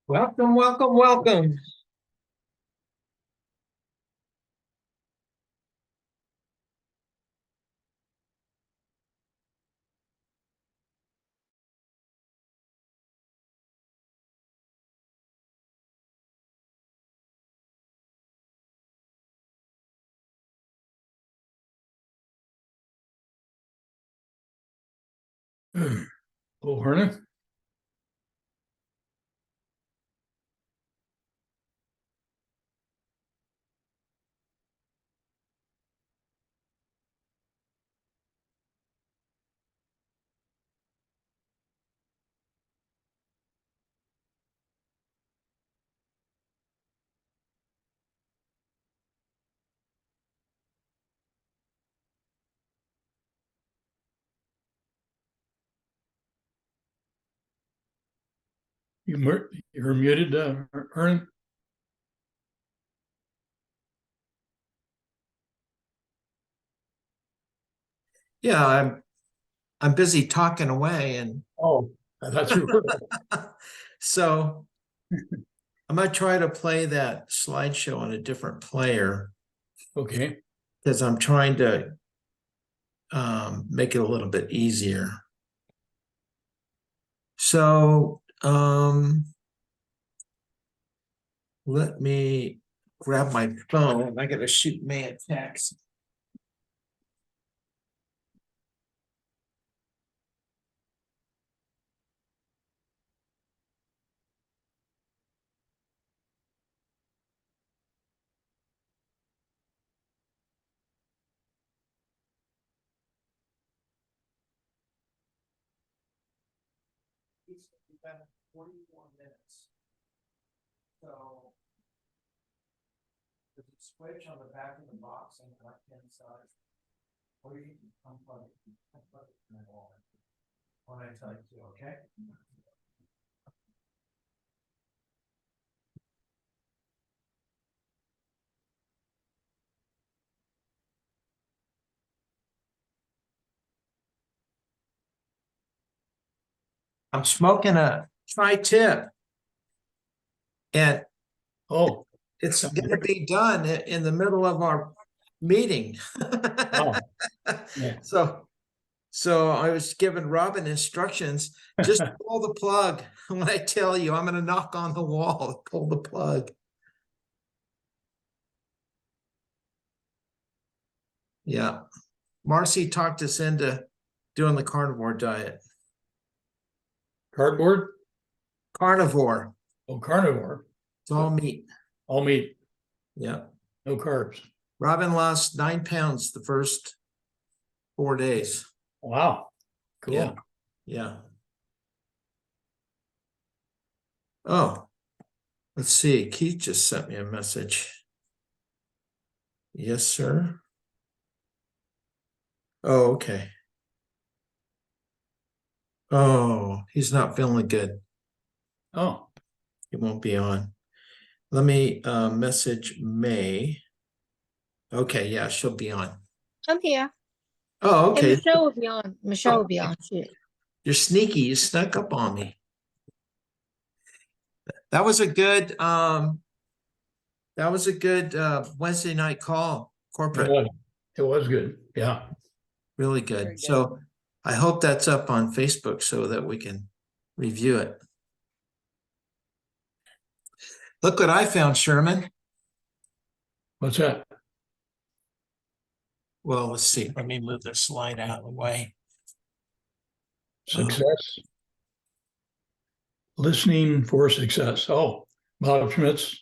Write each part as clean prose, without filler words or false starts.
Welcome, welcome, welcome. Oh, Hernan? You're muted, Hernan? Yeah, I'm busy talking away, and Oh, I thought you were. so I'm gonna try to play that slideshow on a different player Okay. because I'm trying to make it a little bit easier. So let me grab my phone. I gotta shoot May a text. It's been 41 minutes. So there's a switch on the back of the box on the left-hand side, or you can unplug it from the wall when I tell you to, okay? I'm smoking a tri-tip, and Oh, it's going to be done in the middle of our meeting. wow. Yeah. So I was giving Robin instructions, just pull the plug. When I tell you, I'm going to knock on the wall, pull the plug. Yeah. Marcy talked us into doing the carnivore diet. Cardboard? Carnivore. Oh, carnivore. It's all meat. All meat, Yeah. no carbs. Robin lost 9 pounds the first 4 days. Wow. Cool. Yeah. Yeah. Oh, let's see. Keith just sent me a message. Yes, sir. Oh, okay. Oh, he's not feeling good. Oh, He won't be on. Let me message May. Okay, yeah, she'll be on. I'm here. Oh, And okay. Michelle will be on. Michelle will be on too. You're sneaky. You snuck up on me. That was a good Wednesday night call, it corporate. was. It was good. Yeah. Really Very good. good. So I hope that's up on Facebook so that we can review it. Look what I found, Sherman. What's that? Well, let's see. Let me move this slide out of the way. Success. Listening for Success. Oh, Bob Schmidt's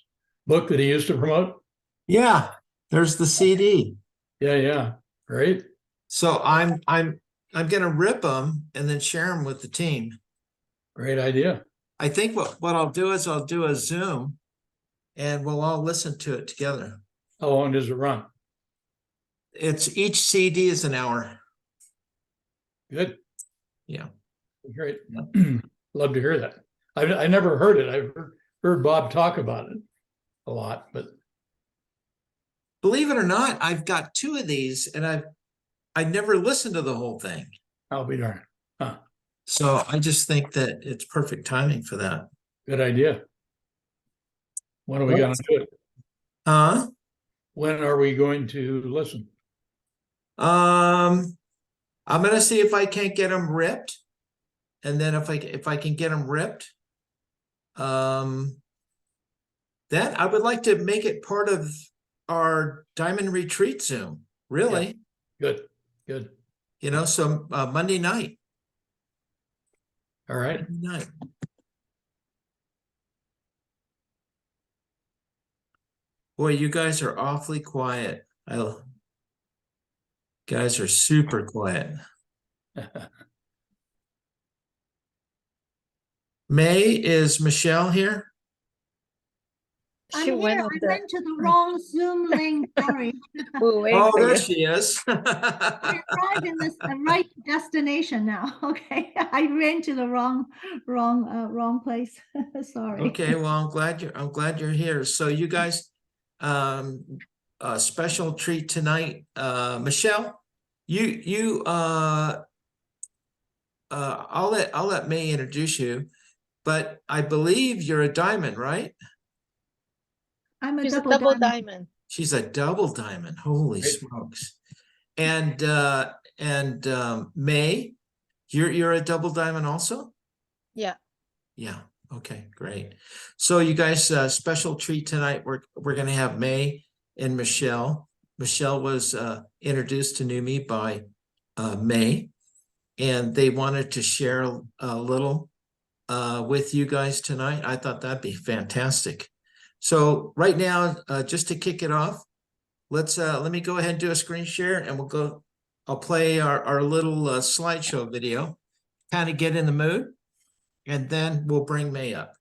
book that he used to promote. Yeah, there's the CD. Yeah, yeah. Great. So I'm gonna rip them and then share them with the team. Great idea. I think what I'll do is I'll do a Zoom and we'll all listen to it together. How long does it run? It's each CD is an hour. Good. Yeah. Great. Love to hear that. I never heard it. I've heard Bob talk about it. a lot, but Believe it or not, I've got 2 of these and I never listened to the whole thing. I'll be darned. Huh, So I just think that it's perfect timing for that. good idea. When are we gonna do it? Huh? When are we going to listen? I'm gonna see if I can't get them ripped. And then if I can get them ripped, then I would like to make it part of our Diamond Retreat Zoom, really. Good, good. You know, so Monday night. All right. Monday night. Boy, you guys are awfully quiet. Guys are super quiet. May, is Michelle here? She I'm went here. on I the. went to the wrong Zoom link. Sorry. We're waiting Oh, for there you. she is. I arrived in the right destination now. Okay, I ran to the wrong place. Sorry. Okay, well, I'm glad you're here. So you guys, a special treat tonight. Michelle, I'll let May introduce you, but I believe you're a diamond, right? I'm a She's a double double diamond. diamond. She's a double diamond. Holy Right. smokes. And May, you're a double diamond also? Yeah. Yeah. Okay, great. So you guys, special treat tonight. We're gonna have May and Michelle. Michelle was introduced to me by May, and they wanted to share a little with you guys tonight. I thought that'd be fantastic. So right now, just to kick it off, let me go ahead and do a screen share, and I'll play our little slideshow video, kind of get in the mood, and then we'll bring May up.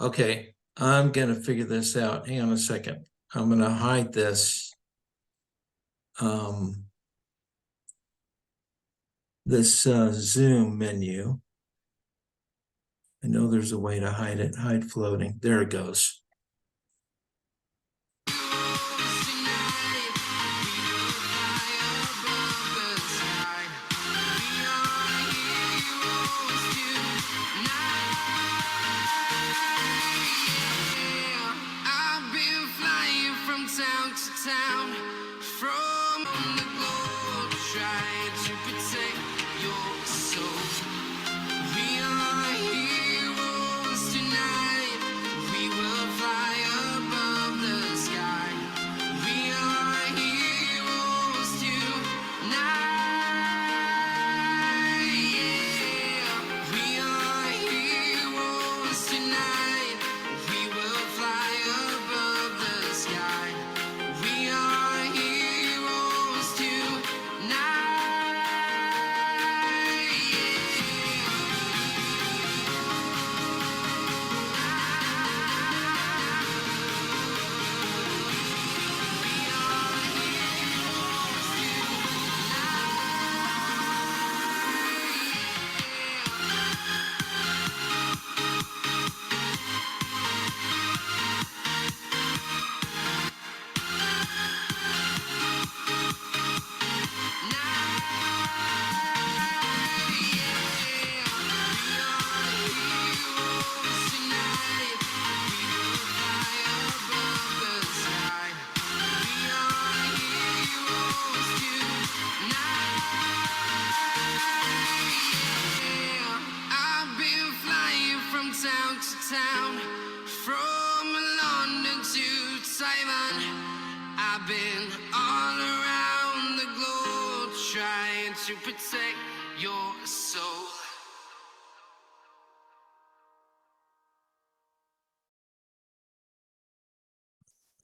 Okay, I'm gonna figure this out. Hang on a second. I'm gonna hide this. This Zoom menu. I know there's a way to hide it. Hide floating. There it goes. I've been flying from town to town, from the globe, trying to protect your soul. We are heroes tonight. We will fly above the sky. We are heroes tonight. Yeah. We are heroes tonight. We will fly above the sky. We are heroes tonight. I've been flying from town to town, from London to Taiwan. I've been all around the globe trying to protect your soul.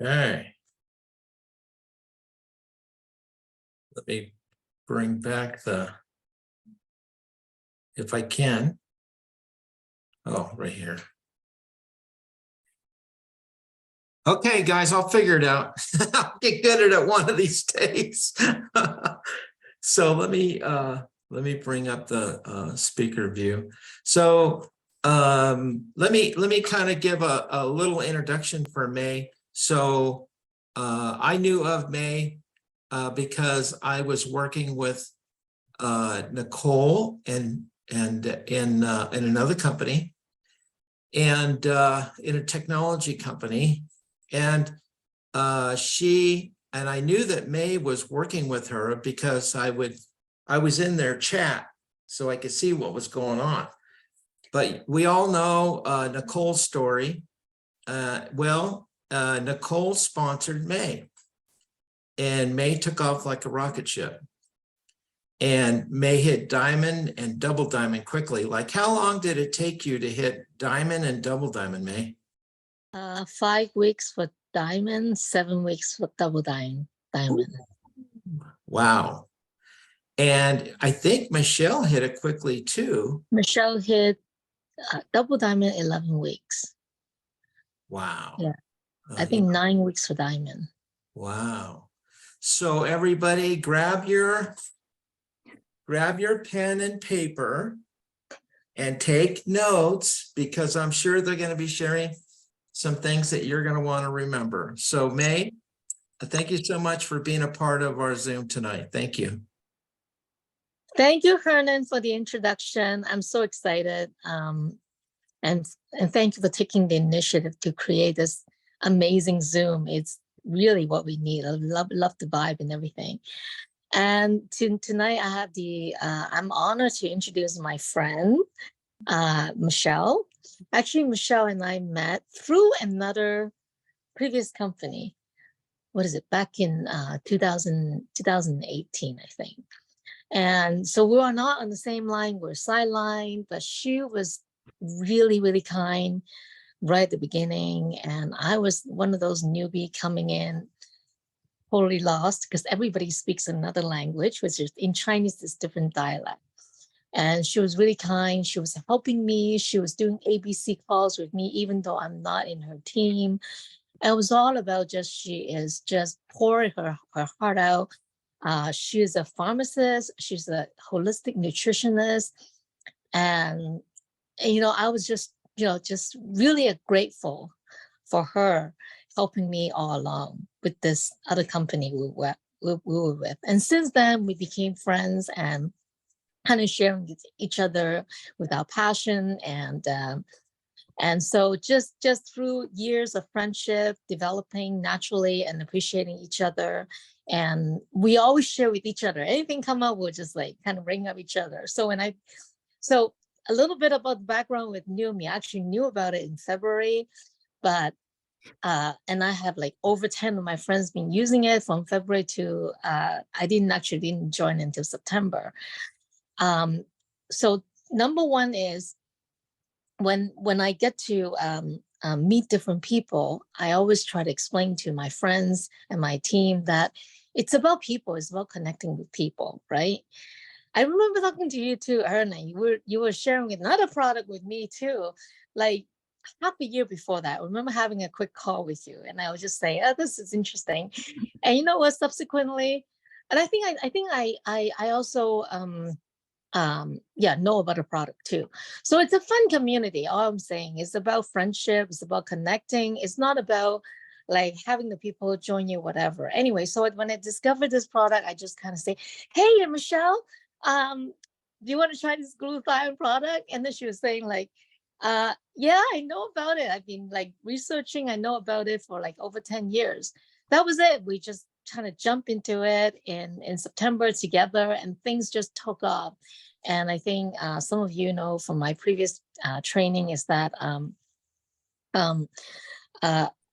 Okay. Let me bring back if I can. Oh, right here. Okay, guys, I'll figure it out. I'll get good at it one of these days. So let me bring up the speaker view. So let me kind of give a little introduction for May. So I knew of May because I was working with Nicole and in another company and in a technology company. And I knew that May was working with her because I was in their chat so I could see what was going on. But we all know Nicole's story. Nicole sponsored May, and May took off like a rocket ship. And May hit diamond and double diamond quickly. Like, how long did it take you to hit diamond and double diamond, May? 5 weeks for diamond, 7 weeks for double diamond. Wow. And I think Michelle hit it quickly too. Michelle hit double diamond 11 weeks. Wow. Yeah. I think 9 weeks for diamond. Wow. So everybody grab your pen and paper and take notes, because I'm sure they're going to be sharing some things that you're going to want to remember. So May, thank you so much for being a part of our Zoom tonight. Thank you. Thank you, Hernan, for the introduction. I'm so excited. And thank you for taking the initiative to create this amazing Zoom. It's really what we need. I love the vibe and everything. And tonight I have I'm honored to introduce my friend, Michelle. Actually, Michelle and I met through another previous company. What is it? Back in 2018, I think. And so we are not on the same line. We're sidelined, but she was really, really kind right at the beginning. And I was one of those newbie coming in, totally lost, because everybody speaks another language, which is in Chinese, this different dialect. And she was really kind. She was helping me. She was doing ABC calls with me, even though I'm not in her team. And it was all about she is just pouring her heart out. She is a pharmacist. She's a holistic nutritionist. And I was just really grateful for her helping me all along with this other company we were with. And since then, we became friends and kind of sharing with each other with our passion. And so just through years of friendship, developing naturally and appreciating each other. And we always share with each other. Anything come up, we'll just kind of bring up each other. So a little bit about the background with Numi. I actually knew about it in February, but and I have over 10 of my friends been using it from February to I didn't join until September. So number one is when I get to meet different people, I always try to explain to my friends and my team that it's about people. It's about connecting with people, right? I remember talking to you too, Erna. You were sharing another product with me too, like half a year before that. I remember having a quick call with you, and I was just saying, "Oh, this is interesting." And you know what? Subsequently, and I think I also know about the product too. So it's a fun community. All I'm saying is about friendship. It's about connecting. It's not about having the people join you, whatever. Anyway, so when I discovered this product, I just kind of say, "Hey, Michelle, do you want to try this glutathione product?" And then she was saying yeah, I know about it. I've been researching. I know about it for over 10 years. That was it. We just kind of jump into it in September together, and things just took off. And I think some of you know from my previous training is that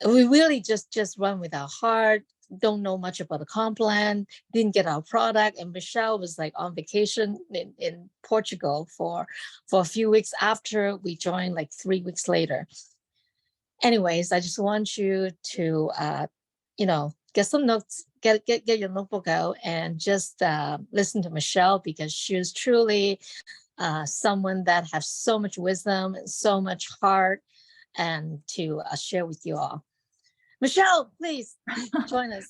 we really just run with our heart, don't know much about the comp plan, didn't get our product. And Michelle was on vacation in Portugal for a few weeks after we joined, 3 weeks later. Anyways, I just want you to, get some notes, get your notebook out, and just listen to Michelle, because she is truly someone that has so much wisdom and so much heart, and to share with you all. Michelle, please join us.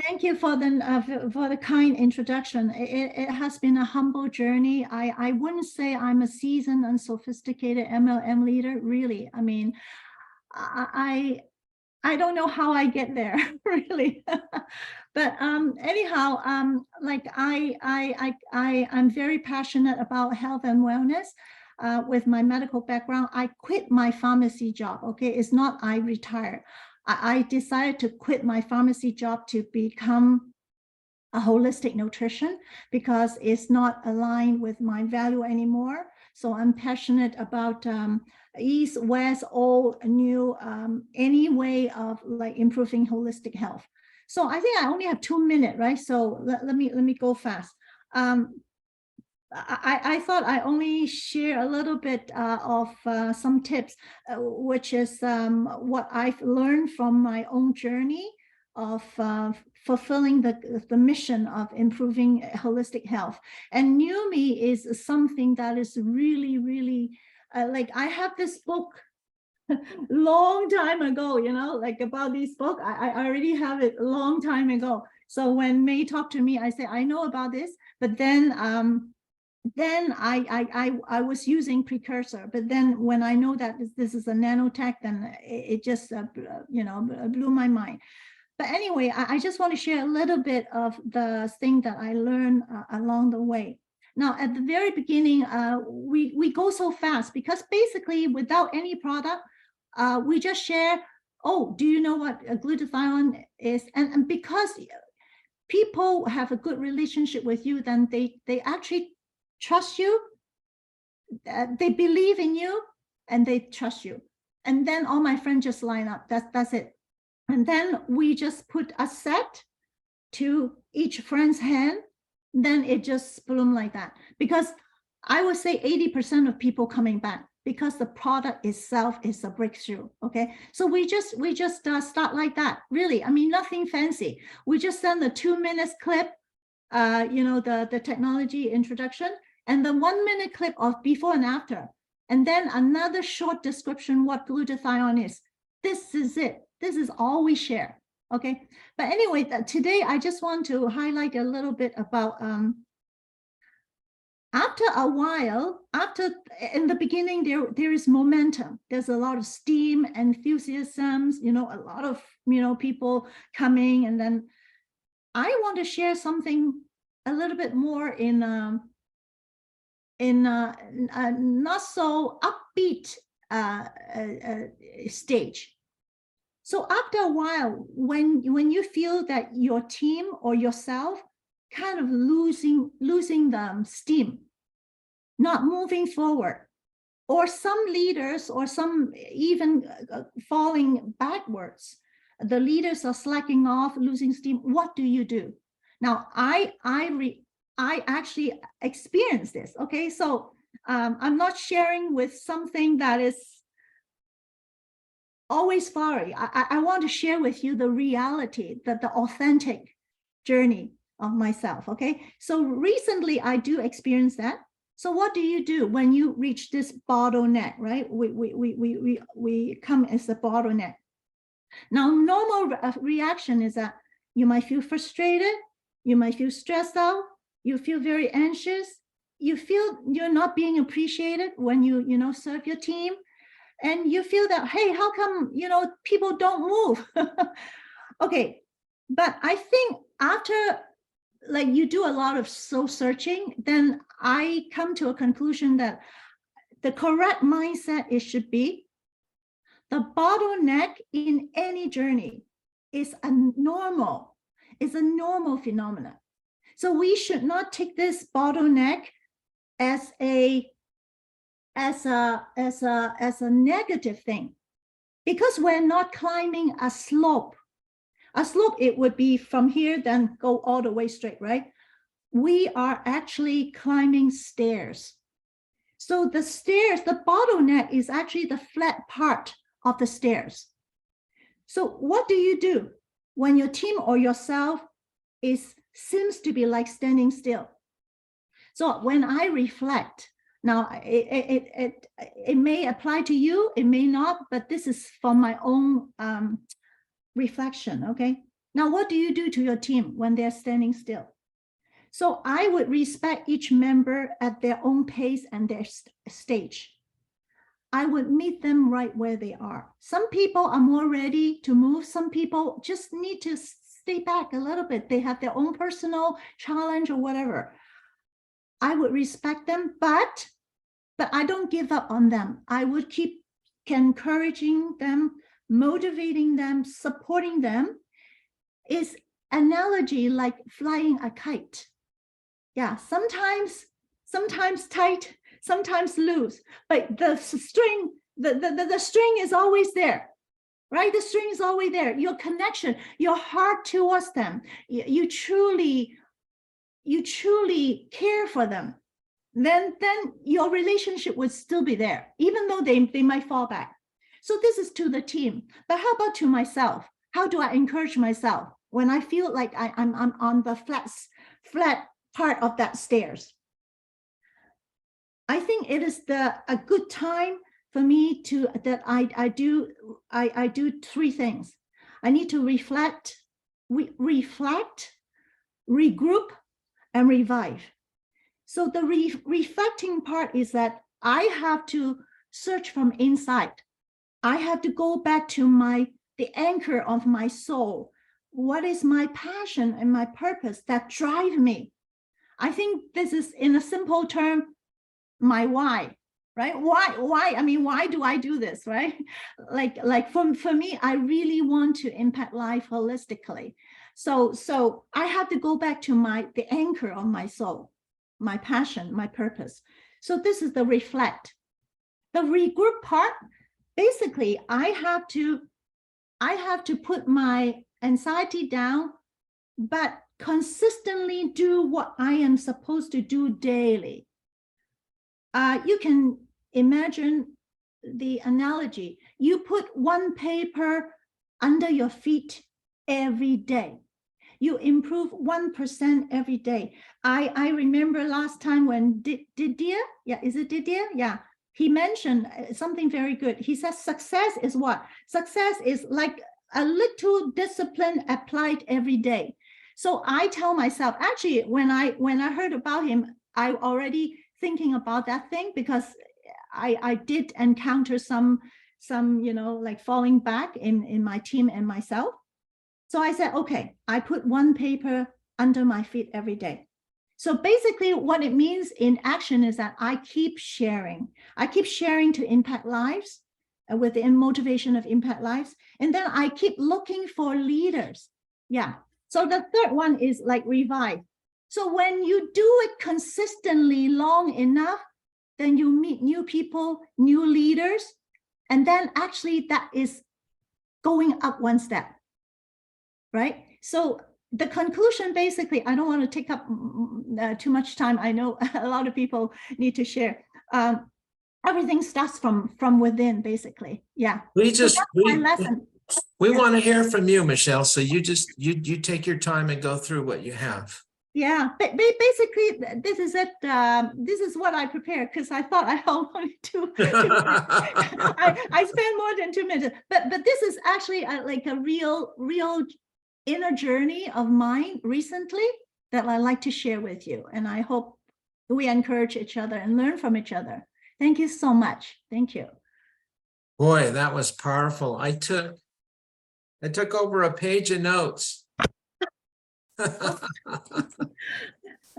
Thank you for the kind introduction. It has been a humble journey. I wouldn't say I'm a seasoned and sophisticated MLM leader, really. I mean, I don't know how I get there, really. But anyhow, like I'm very passionate about health and wellness. With my medical background, I quit my pharmacy job. Okay, it's not I retired. I decided to quit my pharmacy job to become a holistic nutrition because it's not aligned with my value anymore. So I'm passionate about East, West, old, new, any way of like improving holistic health. So I think I only have 2 minutes, right? So let me go fast. I thought I only share a little bit of some tips, which is what I've learned from my own journey of fulfilling the mission of improving holistic health. And New Me is something that is really, really, like I have this book long time ago, you know, like about this book, I already have it a long time ago. So when May talked to me, I say, I know about this, but then I was using precursor, but then when I know that this is a nanotech, then it just you know, blew my mind. But anyway, I just want to share a little bit of the thing that I learned along the way. Now, at the very beginning, we go so fast because basically without any product, we just share, oh, do you know what glutathione is? And because people have a good relationship with you, then they actually trust you, they believe in you, and they trust you. And then all my friends just line up. That's it. And then we just put a set to each friend's hand. Then it just bloomed like that. Because I would say 80% of people coming back because the product itself is a breakthrough. Okay, so we just start like that. Really, I mean, nothing fancy. We just send the 2 minutes clip, you know, the technology introduction, and the 1 minute clip of before and after, and then another short description what glutathione is. This is it. This is all we share. Okay, but anyway, today I just want to highlight a little bit about after a while, in the beginning, there is momentum. There's a lot of steam, enthusiasms, you know, a lot of, you know, people coming, and then I want to share something a little bit more in a not so upbeat stage. So after a while, when you feel that your team or yourself kind of losing the steam, not moving forward, or some leaders or some even falling backwards, the leaders are slacking off, losing steam, what do you do? Now, I actually experienced this, okay? So I'm not sharing with something that is always fiery. I want to share with you the reality, the authentic journey of myself, okay? So recently I do experience that. So what do you do when you reach this bottleneck, right? We come as a bottleneck. Now, normal reaction is that you might feel frustrated, you might feel stressed out, you feel very anxious, you feel you're not being appreciated when you know, serve your team. And you feel that, hey, how come, you know, people don't move? Okay, but I think after, like, you do a lot of soul searching, then I come to a conclusion that the correct mindset it should be, the bottleneck in any journey is a normal phenomenon. So we should not take this bottleneck as a negative thing, because we're not climbing a slope. A slope, it would be from here, then go all the way straight, right? We are actually climbing stairs. So the stairs, the bottleneck is actually the flat part of the stairs. So what do? when your team or yourself seems to be like standing still. So when I reflect, now it may apply to you, it may not, but this is from my own reflection, okay? Now, what do you do to your team when they're standing still? So I would respect each member at their own pace and their stage. I would meet them right where they are. Some people are more ready to move. Some people just need to stay back a little bit. They have their own personal challenge or whatever. I would respect them, but I don't give up on them. I would keep encouraging them, motivating them, supporting them. Is analogy like flying a kite. Yeah, sometimes tight, sometimes loose, but the string, the string is always there, right? The string is always there. Your connection, your heart towards them, you truly care for them, then your relationship would still be there, even though they might fall back. So this is to the team, but how about to myself? How do I encourage myself when I feel like I'm on the flat part of that stairs? I think it is a good time for me I do three things. I need to reflect, regroup, and revive. So the reflecting part is that I have to search from inside. I have to go back to the anchor of my soul. What is my passion and my purpose that drive me? I think this is, in a simple term, my why, right? Why? I mean, why do I do this, right? Like for me, I really want to impact life holistically. So I have to go back to the anchor of my soul, my passion, my purpose. So this is the reflect. The regroup part, basically, I have to put my anxiety down, but consistently do what I am supposed to do daily. You can imagine the analogy. You put one paper under your feet every day. You improve 1% every day. I remember last time when Didier, yeah, is it Didier? Yeah, he mentioned something very good. He says success is what? Success is like a little discipline applied every day. So I tell myself, actually, when I heard about him, I already thinking about that thing, because I did encounter some like falling back in my team and myself. So I said, okay, I put one paper under my feet every day. So basically what it means in action is that I keep sharing. I keep sharing to impact lives with the motivation of impact lives. And then I keep looking for leaders. Yeah. So the third one is like revive. So when you do it consistently long enough, then you meet new people, new leaders, and then actually that is going up one step, right? So the conclusion, basically, I don't want to take up too much time. I know a lot of people need to share. Everything starts from within, basically. Yeah. We So just, that's my lesson. we want to hear from you, Michelle. So you take your time and go through what you have. Yeah, but basically, this is it. This is what I prepared, because I thought I only two I spent more than 2 minutes. But this is actually like a real inner journey of mine recently that I like to share with you. And I hope we encourage each other and learn from each other. Thank you so much. Thank you. Boy, that was powerful. I took over a page of notes.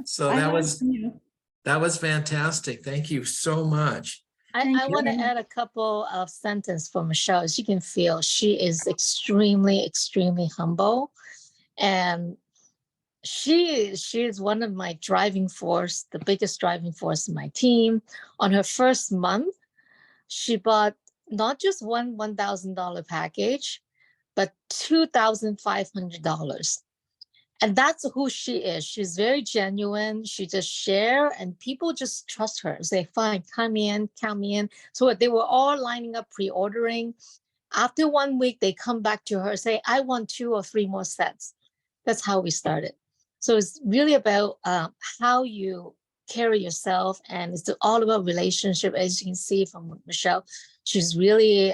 So I that learned from you. was fantastic. Thank you so much. Thank I you want to very much. add a couple of sentences for Michelle. As you can feel, she is extremely, extremely humble. And she is one of my driving force, the biggest driving force in my team. On her first month, she bought not just one $1,000 package, but $2,500. And that's who she is. She's very genuine. She just share, and people just trust her. Say, fine, come in, come in. So they were all lining up, pre-ordering. After 1 week, they come back to her, say, I want 2 or 3 more sets. That's how we started. So it's really about how you carry yourself, and it's all about relationship. As you can see from Michelle, she's really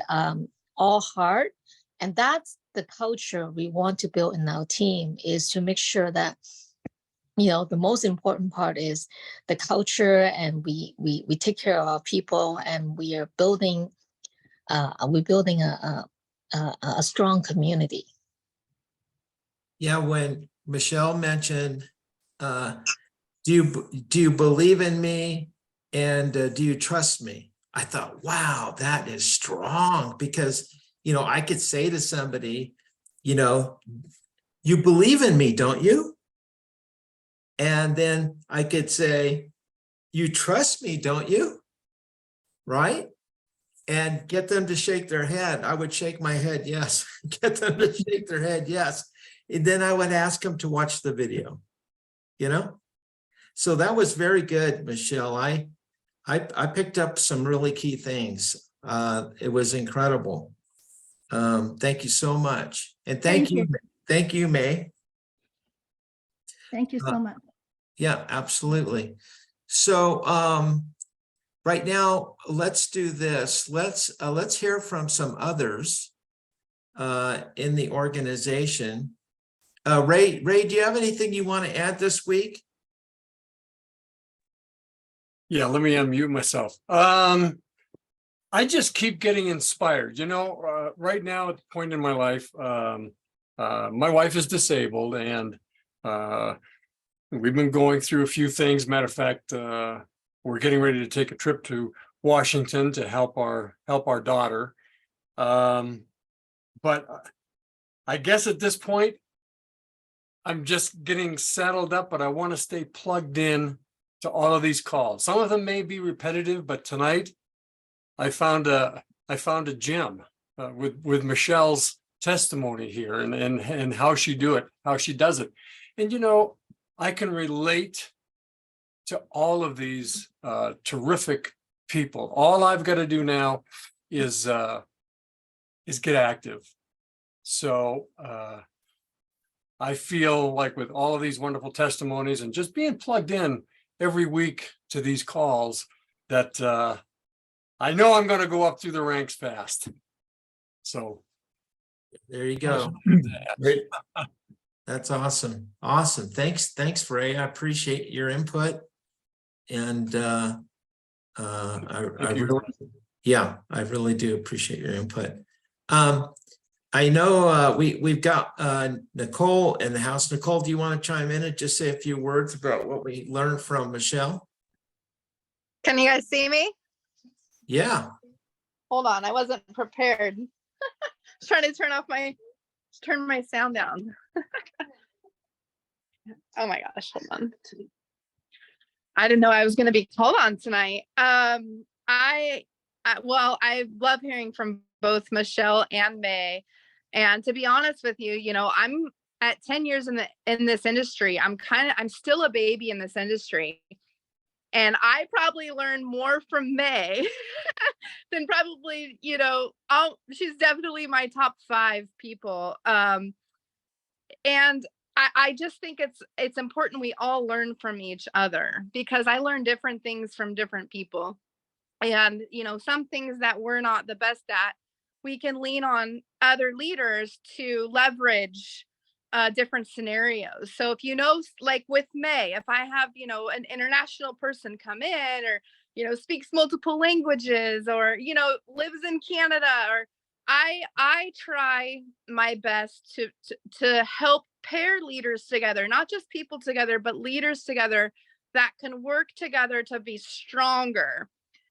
all heart, and that's the culture we want to build in our team, is to make sure that, you know, the most important part is the culture, and we take care of our people, and we are building a strong community. Yeah, when Michelle mentioned, do you believe in me, and do you trust me? I thought, wow, that is strong, because, you know, I could say to somebody, you know, you believe in me, don't you? And then I could say, you trust me, don't you? Right? And get them to shake their head. I would shake my head, yes. Get them to shake their head, yes. And then I would ask them to watch the video, you know? So that was very good, Michelle. I picked up some really key things. It was incredible. Thank you so much. And thank you, May. Thank you so much. Yeah, absolutely. So right now, let's do this. Let's hear from some others in the organization. Ray, do you have anything you want to add this week? Yeah, let me unmute myself. I just keep getting inspired. You know, right now at the point in my life, my wife is disabled, and we've been going through a few things. Matter of fact, we're getting ready to take a trip to Washington to help our daughter. But I guess at this point, I'm just getting settled up, but I want to stay plugged in to all of these calls. Some of them may be repetitive, but tonight I found a gem with Michelle's testimony here, and how she does it. And you know, I can relate to all of these terrific people. All I've got to do now is get active. So I feel like with all of these wonderful testimonies and just being plugged in every week to these calls, that I know I'm going to go up through the ranks fast. So there you go. Great. That's awesome. Awesome. Thanks, Ray. I appreciate your input. And I really do appreciate your input. I know we've got Nicole in the house. Nicole, do you want to chime in and just say a few words about what we learned from Michelle? Can you guys see me? Yeah. Hold on, I wasn't prepared. I was trying to turn my sound down. Oh my gosh, hold on. I didn't know I was going to be called on tonight. I love hearing from both Michelle and May. And to be honest with you, you know, I'm at 10 years in this industry. I'm still a baby in this industry. And I probably learned more from May than probably, you know, she's definitely my top 5 people. And I just think it's important we all learn from each other, because I learn different things from different people. And, you know, some things that we're not the best at, we can lean on other leaders to leverage different scenarios. So if, you know, like with May, if I have, you know, an international person come in, or, you know, speaks multiple languages, or, you know, lives in Canada, or I try my best to help pair leaders together, not just people together, but leaders together that can work together to be stronger.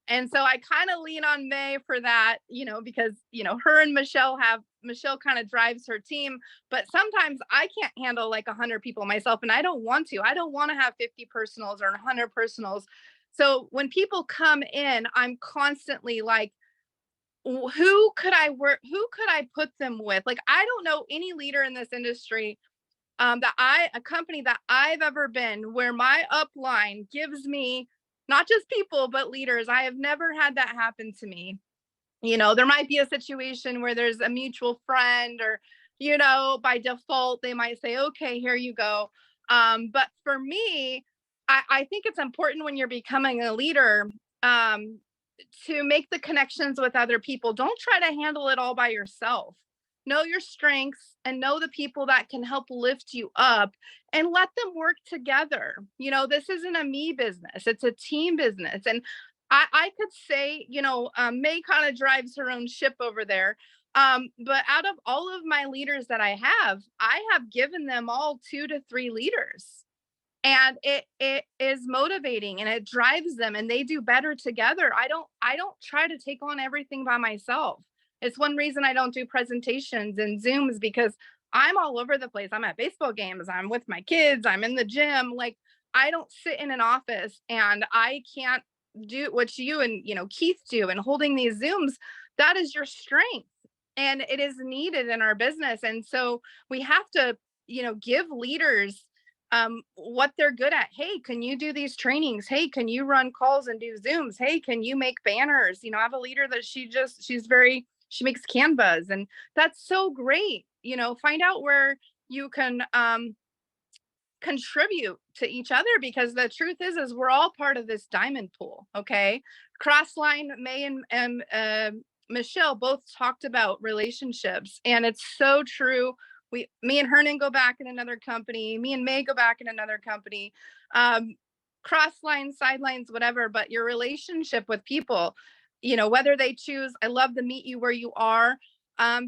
And so I kind of lean on May for that, you know, because, you know, her and Michelle kind of drives her team, but sometimes I can't handle like 100 people myself, and I don't want to have 50 personals or 100 personals. So when people come in, I'm constantly like, who could I put them with? Like, I don't know any leader in this industry, a company that I've ever been, where my upline gives me not just people, but leaders. I have never had that happen to me. There might be a situation where there's a mutual friend, or, by default, they might say, okay, here you go. But for me, I think it's important when you're becoming a leader, to make the connections with other people. Don't try to handle it all by yourself. Know your strengths and know the people that can help lift you up, and let them work together. This isn't a me business, it's a team business. And I could say, May kind of drives her own ship over there. But out of all of my leaders that I have given them all 2 to 3 leaders. And it is motivating, and it drives them, and they do better together. I don't try to take on everything by myself. It's one reason I don't do presentations and Zooms, because I'm all over the place. I'm at baseball games, I'm with my kids, I'm in the gym. Like, I don't sit in an office, and I can't do what you and Keith do, and holding these Zooms. That is your strength, and it is needed in our business. And so we have to give leaders what they're good at. Hey, can you do these trainings? Hey, can you run calls and do Zooms? Hey, can you make banners? I have a leader that she makes Canvas, and that's so great. Find out where you can contribute to each other, because the truth is we're all part of this diamond pool. Okay. Crossline, May and Michelle both talked about relationships, and it's so true. Me and Hernan go back in another company. Me and May go back in another company. Cross lines, sidelines, whatever. But your relationship with people, whether they choose, I love to meet you where you are,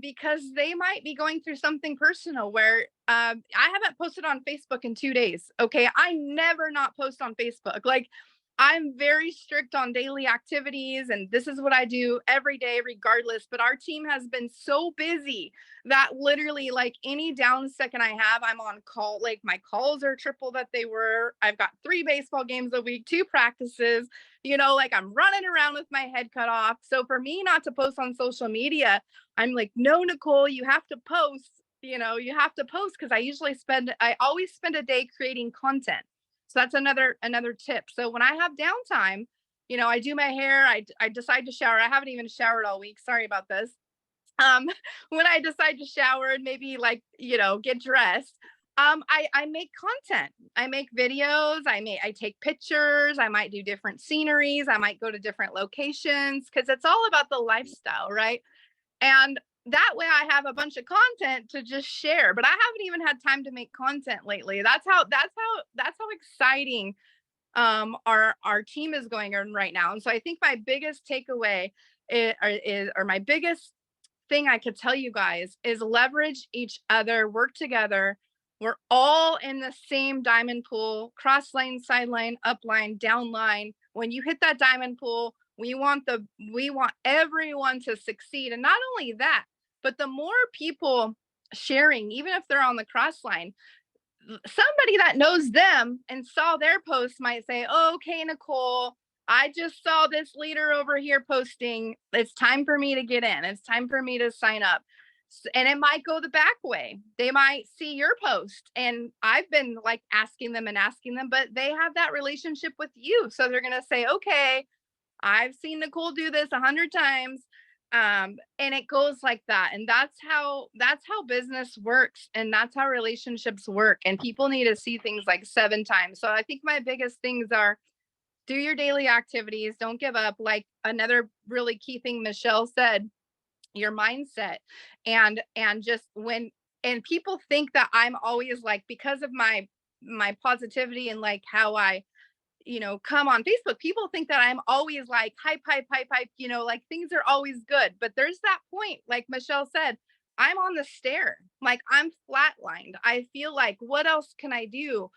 because they might be going through something personal where I haven't posted on Facebook in 2 days. Okay, I never not post on Facebook. Like, I'm very strict on daily activities, and this is what I do every day, regardless. But our team has been so busy that literally, like, any down second I have, I'm on call. Like, my calls are triple that they were. I've got 3 baseball games a week, 2 practices, like, I'm running around with my head cut off. So for me not to post on social media, I'm like, no, Nicole, you have to post. You have to post, because I always spend a day creating content. So that's another tip. So when I have downtime, I do my hair, I decide to shower. I haven't even showered all week. Sorry about this. When I decide to shower and maybe, like, get dressed, I make content. I make videos. I take pictures. I might do different sceneries. I might go to different locations, because it's all about the lifestyle, right? And that way I have a bunch of content to just share. But I haven't even had time to make content lately. That's how exciting our team is going on right now. And so I think my biggest takeaway or my biggest thing I could tell you guys is leverage each other, work together. We're all in the same diamond pool: cross line, sideline, upline, downline. When you hit that diamond pool, we want everyone to succeed. And not only that, but the more people sharing, even if they're on the cross line, somebody that knows them and saw their post might say, oh, okay, Nicole, I just saw this leader over here posting. It's time for me to get in. It's time for me to sign up. And it might go the back way. They might see your post, and I've been like asking them, but they have that relationship with you. So they're going to say, okay, I've seen Nicole do this 100 times. And it goes like that. And that's how business works. And that's how relationships work. And people need to see things like 7 times. So I think my biggest things are: do your daily activities. Don't give up. Like, another really key thing Michelle said, your mindset. And just and people think that I'm always like, because of my positivity and like how I come on Facebook, people think that I'm always like hype, like things are always good. But there's that point, like Michelle said, I'm on the stair, like I'm flatlined. I feel like, what else can I do?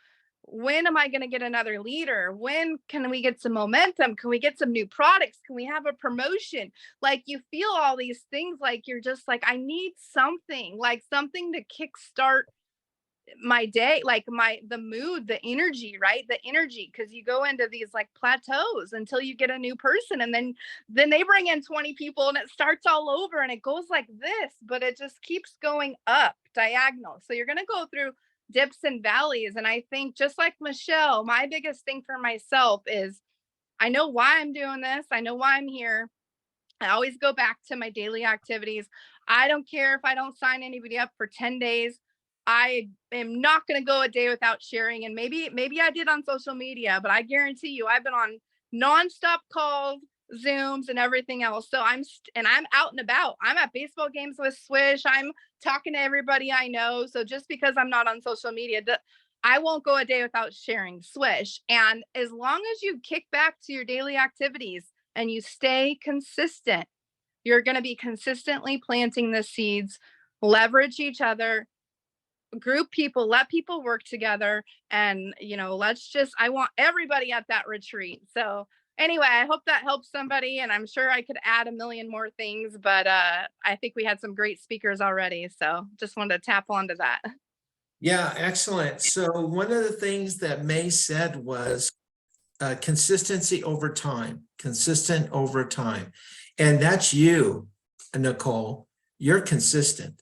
When am I going to get another leader? When can we get some momentum? Can we get some new products? Can we have a promotion? Like, you feel all these things, like you're just like, I need something to kickstart my day, like the mood, the energy, right? The energy, because you go into these like plateaus until you get a new person, and then they bring in 20 people, and it starts all over, and it goes like this, but it just keeps going up diagonal. So you're going to go through dips and valleys. And I think, just like Michelle, my biggest thing for myself is, I know why I'm doing this. I know why I'm here. I always go back to my daily activities. I don't care if I don't sign anybody up for 10 days. I am not going to go a day without sharing. And maybe I did on social media, but I guarantee you I've been on nonstop calls, Zooms, and everything else. So I'm out and about. I'm at baseball games with Swish. I'm talking to everybody I know. So just because I'm not on social media, I won't go a day without sharing Swish. And as long as you kick back to your daily activities and you stay consistent, you're going to be consistently planting the seeds, leverage each other, group people, let people work together. And, I want everybody at that retreat. So anyway, I hope that helps somebody. And I'm sure I could add a million more things, but I think we had some great speakers already. So just wanted to tap onto that. Yeah, excellent. So one of the things that May said was consistency over time, consistent over time. And that's you, Nicole. You're consistent.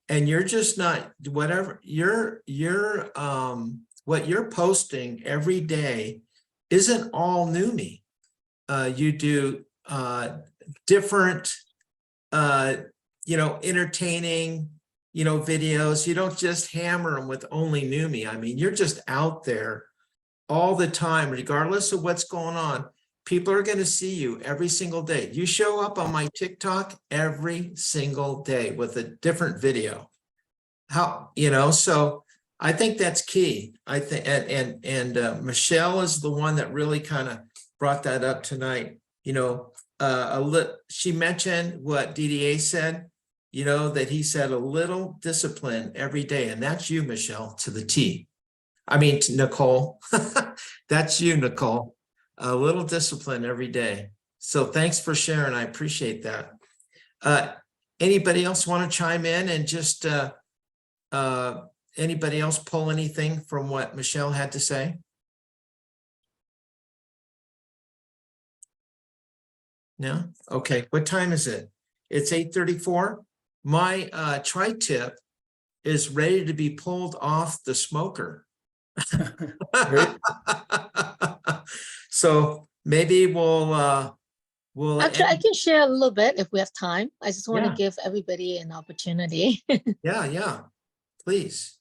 And you're just not whatever what you're posting every day isn't all new me. You do different entertaining videos. You don't just hammer them with only new me. I mean, you're just out there all the time, regardless of what's going on. People are going to see you every single day. You show up on my TikTok every single day with a different video. So I think that's key. I think, and Michelle is the one that really kind of brought that up tonight. She mentioned what DDA said, that he said a little discipline every day, and that's you, Michelle, to the T. I mean, to Nicole, that's you, Nicole, a little discipline every day. So thanks for sharing. I appreciate that. Anybody else want to chime in and just, anybody else pull anything from what Michelle had to say? No? Okay. What time is it? It's 8:34. My tri-tip is ready to be pulled off the smoker. Great. So maybe we'll Actually, I can share a little bit if we have time. I just want to Yeah. give everybody an opportunity. yeah, please.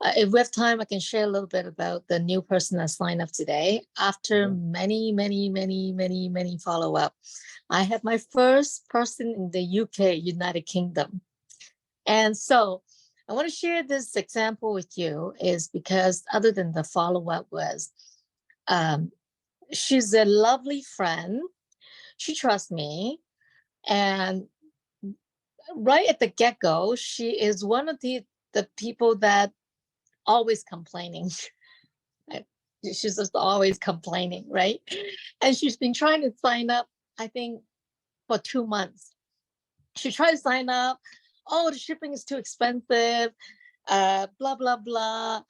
If we have time, I can share a little bit about the new person that signed up today. After many follow-up, I have my first person in the UK, United Kingdom. And so I want to share this example with you is because other than the follow-up was, she's a lovely friend. She trusts me. And right at the get-go, she is one of the people that always complaining. She's just always complaining, right? And she's been trying to sign up, I think, for 2 months. She tried to sign up. Oh, the shipping is too expensive, blah, blah, blah.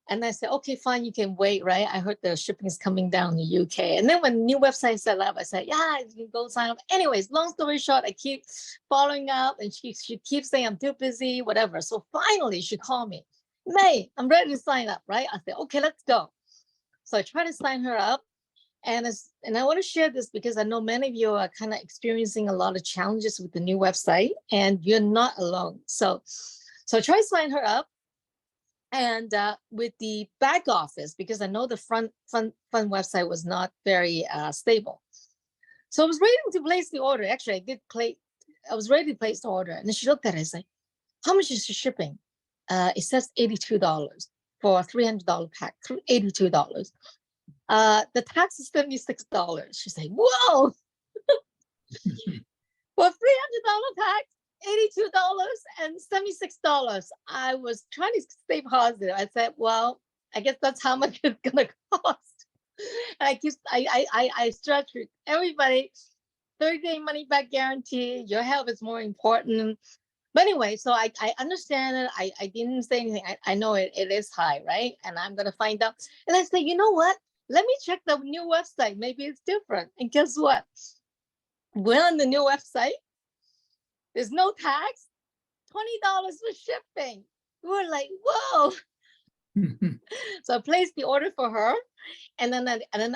And I said, okay, fine, you can wait, right? I heard the shipping is coming down in the UK. And then when the new website set up, I said, yeah, you can go sign up. Anyways, long story short, I keep following up and she keeps saying I'm too busy, whatever. So finally she called me, May, I'm ready to sign up, right? I said, okay, let's go. So I try to sign her up. And I want to share this because I know many of you are kind of experiencing a lot of challenges with the new website and you're not alone. So I try to sign her up and with the back office, because I know the front website was not very stable. So I was ready to place the order. Actually, I was ready to place the order. And then she looked at it and said, how much is the shipping? It says $82 for a $300 pack, $82. The tax is $76. She's like, whoa, for $300 pack, $82 and $76. I was trying to stay positive. I said, well, I guess that's how much it's gonna cost. And I structured everybody, 30-day money back guarantee. Your health is more important. But anyway, so I understand it. I didn't say anything. I know it is high, right? And I'm gonna find out. And I said, you know what? Let me check the new website. Maybe it's different. And guess what? We're on the new website. There's no tax, $20 for shipping. We were like, whoa. So I placed the order for her. And then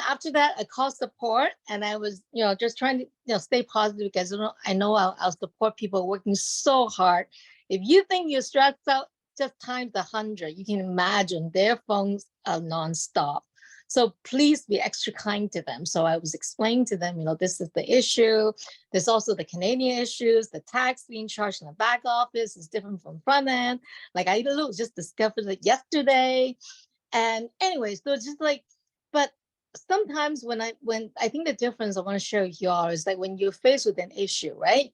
after that, I called support, and I was, just trying to, stay positive, because I know our support people working so hard. If you think you're stressed out, just times 100. You can imagine their phones are nonstop. So please be extra kind to them. So I was explaining to them, this is the issue. There's also the Canadian issues. The tax being charged in the back office is different from front end. Like I just discovered it yesterday. And anyway, so it's just like, but sometimes when I think the difference I want to share with you all is like when you're faced with an issue, right?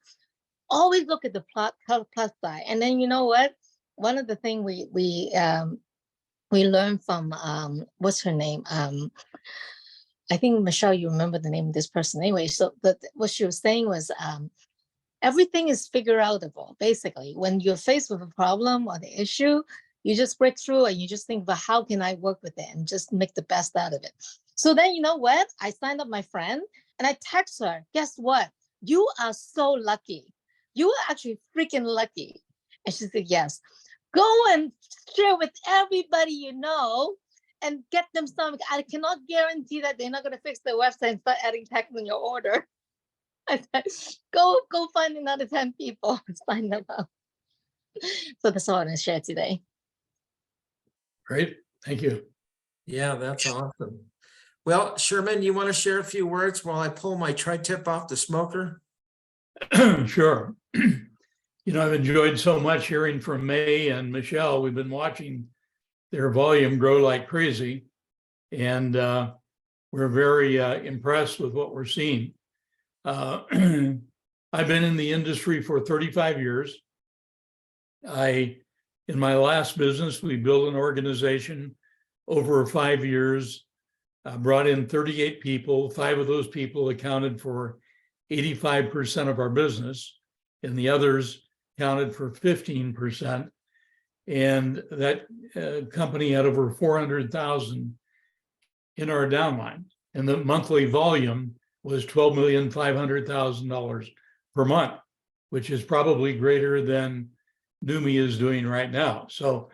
Always look at the plus side. And then you know what? One of the things we learned from what's her name? I think Michelle, you remember the name of this person anyway. So what she was saying was everything is figure outable. Basically, when you're faced with a problem or the issue, you just break through and you just think about how can I work with it and just make the best out of it. So then you know what? I signed up my friend and I text her, guess what? You are so lucky. You are actually freaking lucky. And she said, yes. Go and share with everybody you know and get them some. I cannot guarantee that they're not going to fix their website and start adding text in your order. I said, go find another 10 people and sign them up. So that's all I want to share today. Great, thank you. Yeah, that's awesome. Well, Sherman, you want to share a few words while I pull my tri-tip off the smoker? Sure. I've enjoyed so much hearing from May and Michelle. We've been watching their volume grow like crazy, and we're very impressed with what we're seeing. I've been in the industry for 35 years. In my last business, we built an organization over 5 years, brought in 38 people. 5 of those people accounted for 85% of our business, and the others accounted for 15%. And that company had over 400,000 in our downline. And the monthly volume was $12,500,000 per month, which is probably greater than NUMMI is doing right now. So,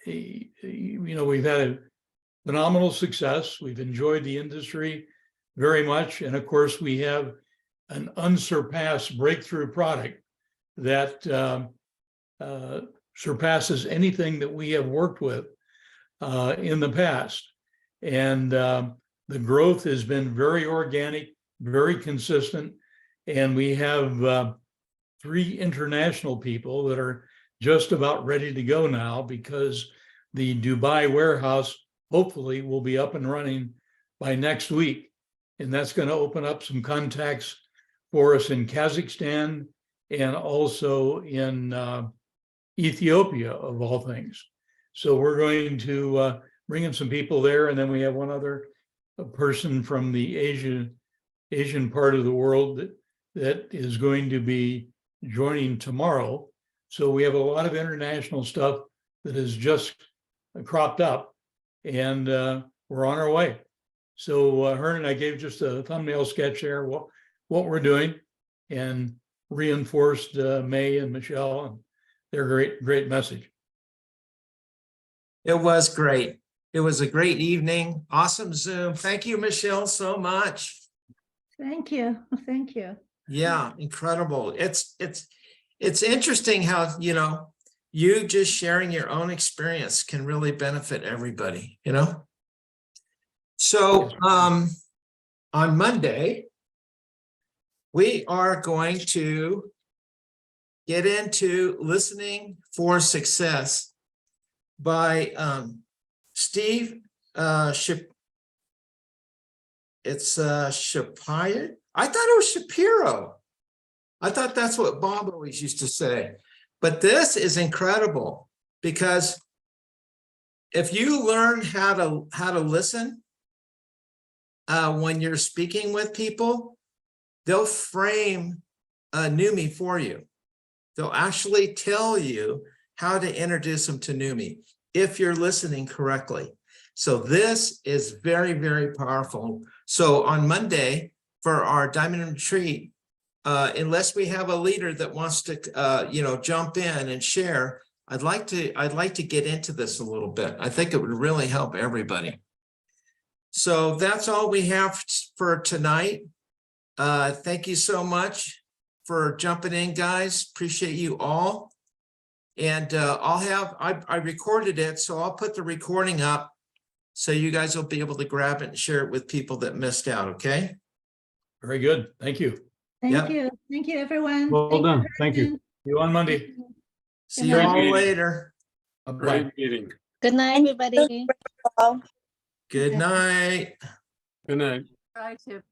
we've had a phenomenal success. We've enjoyed the industry very much. And of course, we have an unsurpassed breakthrough product that surpasses anything that we have worked with in the past. And the growth has been very organic, very consistent. And we have 3 international people that are just about ready to go now, because the Dubai warehouse hopefully will be up and running by next week. And that's going to open up some contacts for us in Kazakhstan and also in Ethiopia, of all things. So we're going to bring in some people there. And then we have one other person from the Asian part of the world that is going to be joining tomorrow. So we have a lot of international stuff that has just cropped up, and we're on our way. So Hernan, I gave just a thumbnail sketch there, what we're doing, and reinforced May and Michelle and their great message. It was great. It was a great evening. Awesome Zoom. Thank you, Michelle, so much. Thank you. Thank you. Yeah, incredible. It's interesting how, you just sharing your own experience can really benefit everybody, So on Monday, we are going to get into Listening for Success by Steve Shapiro. I thought it was Shapiro. I thought that's what Bob always used to say. But this is incredible, because if you learn how to listen when you're speaking with people, they'll frame a NUMMI for you. They'll actually tell you how to introduce them to NUMMI if you're listening correctly. So this is very, very powerful. So on Monday for our Diamond Retreat, unless we have a leader that wants to, jump in and share, I'd like to get into this a little bit. I think it would really help everybody. So that's all we have for tonight. Thank you so much for jumping in, guys. Appreciate you all. And I recorded it, so I'll put the recording up so you guys will be able to grab it and share it with people that missed out, okay? Very good. Thank you. Yeah. Thank you, everyone. Well Thank done. Thank you. Harrison. See you on Monday. See you Good all night. later. Bye-bye. Great meeting. Good night, everybody. Good night. Good night. Try to.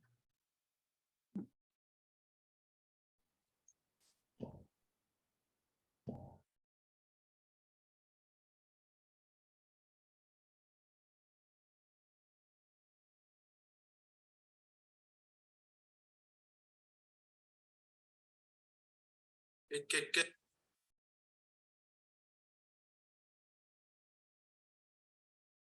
Good.